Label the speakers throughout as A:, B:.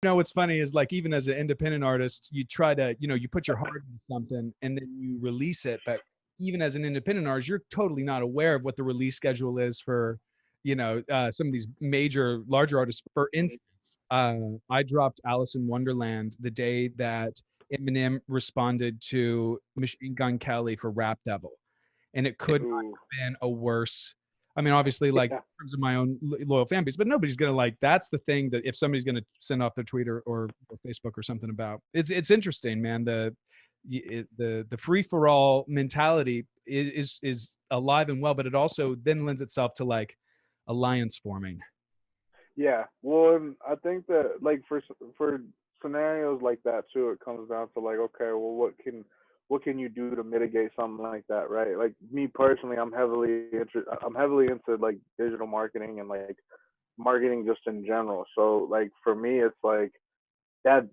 A: know what's funny is like even as an independent artist, you try to, you put your heart into something and then you release it. But even as an independent artist, you're totally not aware of what the release schedule is for, some of these major, larger artists. For instance, I dropped Alice in Wonderland the day that Eminem responded to Machine Gun Kelly for Rap Devil, and it could not
B: Ooh,
A: have been a worse. I mean, obviously, like
B: yeah,
A: in terms of my own loyal fan base, but nobody's gonna like. That's the thing that if somebody's gonna send off their Twitter or Facebook or something about, it's interesting, man. The free for all mentality is alive and well, but it also then lends itself to like alliance forming.
B: yeah. Well, and I think that like for scenarios like that too, it comes down to like, okay, well, what can you do to mitigate something like that, right? Like me personally, I'm heavily into like digital marketing and like marketing just in general. So like for me, it's like that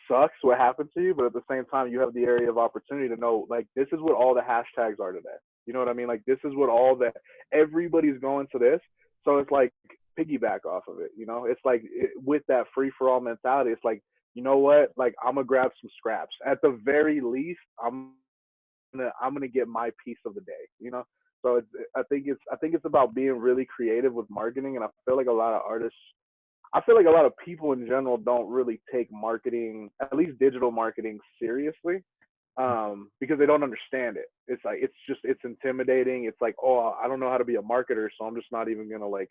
B: sucks what happened to you, but at the same time, you have the area of opportunity to know like this is what all the hashtags are today. You know what I mean? Like this is what all the everybody's going to this. So it's like piggyback off of it. You know, it's like with that free for all mentality, it's like you know what? Like I'm gonna grab some scraps. At the very least, I'm gonna get my piece of the day. You know. So I think it's about being really creative with marketing, and I feel like a lot of artists I feel like a lot of people in general don't really take marketing, at least digital marketing, seriously because they don't understand it. It's like it's intimidating. It's like I don't know how to be a marketer, so I'm just not even gonna like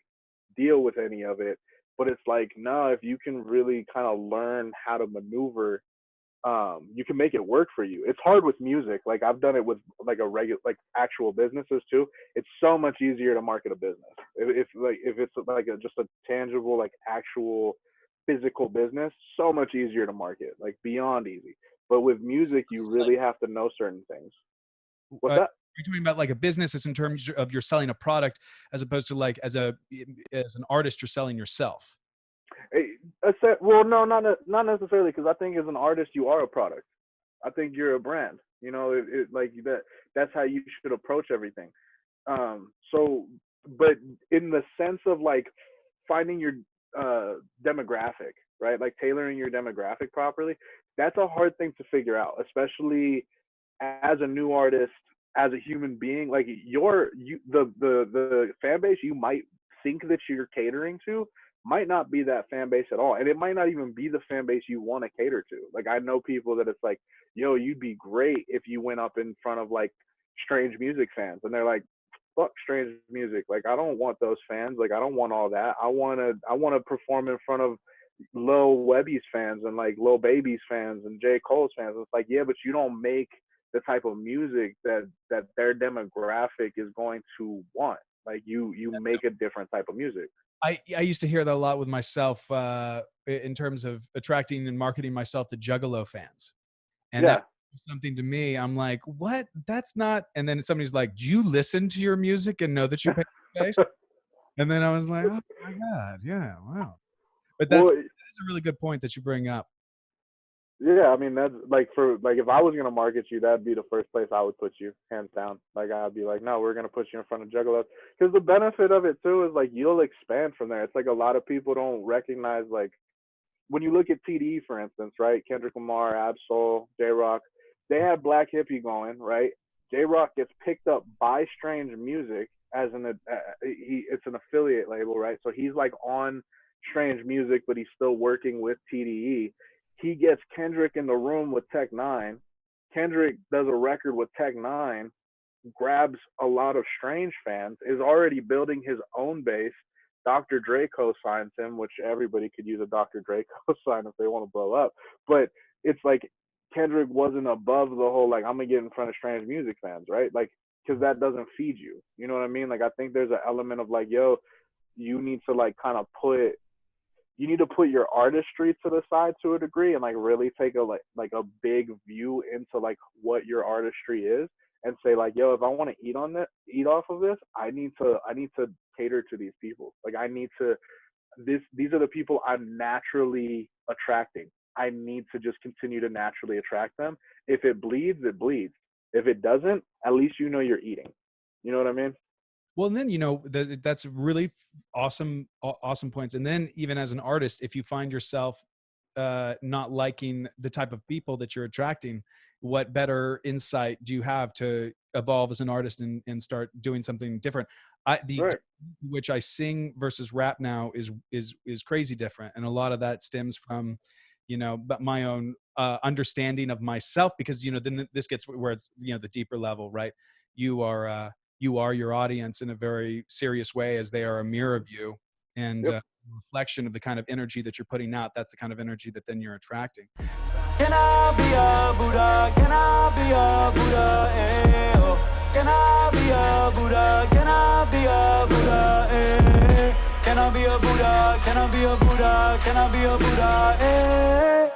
B: deal with any of it. But it's like no, if you can really kind of learn how to maneuver you can make it work for you. It's hard with music. Like I've done it with like a regular like actual businesses too. It's so much easier to market a business. If it's like just a tangible like actual physical business, so much easier to market. Like beyond easy. But with music, you
A: Like,
B: really have to know certain things. What's
A: are
B: that?
A: you talking about like a business is in terms of you're selling a product as opposed to like as an artist you're selling yourself?
B: Well, no, not necessarily, because I think as an artist, you are a product. I think you're a brand. You know, like that. That's how you should approach everything. So, but in the sense of like finding your demographic, right? Like tailoring your demographic properly, that's a hard thing to figure out, especially as a new artist, as a human being. Like the fan base you might think that you're catering to might not be that fan base at all, and it might not even be the fan base you want to cater to. Like I know people that it's like, yo, you'd be great if you went up in front of like strange music fans, and they're like, fuck strange music. Like I don't want those fans. Like I don't want all that. I wanna perform in front of Lil Webby's fans and like Lil Baby's fans and J. Cole's fans. It's like, yeah, but you don't make the type of music that their demographic is going to want. Like you make a different type of music.
A: I used to hear that a lot with myself in terms of attracting and marketing myself to Juggalo fans, and that
B: Yeah.
A: was something to me. I'm like, what? That's not. And then somebody's like, do you listen to your music and know that you pay your base? And then I was like, oh my god, yeah, wow. But
B: Well,
A: that is a really good point that you bring up.
B: yeah, I mean that's like for like if I was gonna market you, that'd be the first place I would put you, hands down. Like I'd be like, no, we're gonna put you in front of Juggalos, because the benefit of it too is like you'll expand from there. It's like a lot of people don't recognize like when you look at TDE for instance, right? Kendrick Lamar, Absol, J Rock, they had Black Hippie going, right? J Rock gets picked up by Strange Music as it's an affiliate label, right? So he's like on Strange Music, but he's still working with TDE. He gets Kendrick in the room with Tech Nine. Kendrick does a record with Tech Nine, grabs a lot of Strange fans, is already building his own base. Dr. Dre co-signs him, which everybody could use a Dr. Dre co-sign if they want to blow up. But it's like Kendrick wasn't above the whole like I'm gonna get in front of Strange Music fans, right? Like because that doesn't feed you. You know what I mean? Like I think there's an element of like, yo, you need to like kind of put your artistry to the side to a degree and like really take a like a big view into like what your artistry is and say like yo if I want to eat off of this I need to cater to these people like I need to these are the people I'm naturally attracting. I need to just continue to naturally attract them. If it bleeds, it bleeds. If it doesn't, at least you know you're eating. You know what I mean?
A: Well, and then that's really awesome, awesome points. And then even as an artist, if you find yourself not liking the type of people that you're attracting, what better insight do you have to evolve as an artist and start doing something different? The
B: Right.
A: which I sing versus rap now is crazy different, and a lot of that stems from, but my own understanding of myself, because then this gets where it's the deeper level, right? You are your audience in a very serious way, as they are a mirror of you, and
B: Yep.
A: reflection of the kind of energy that you're putting out. That's the kind of energy that then you're attracting.
C: Can I be a Buddha? Can I be a Buddha? Eh, oh. Can I be a Buddha? Can I be a Buddha? Eh. Can I be a Buddha? Can I be a Buddha? Can I be a Buddha? Eh.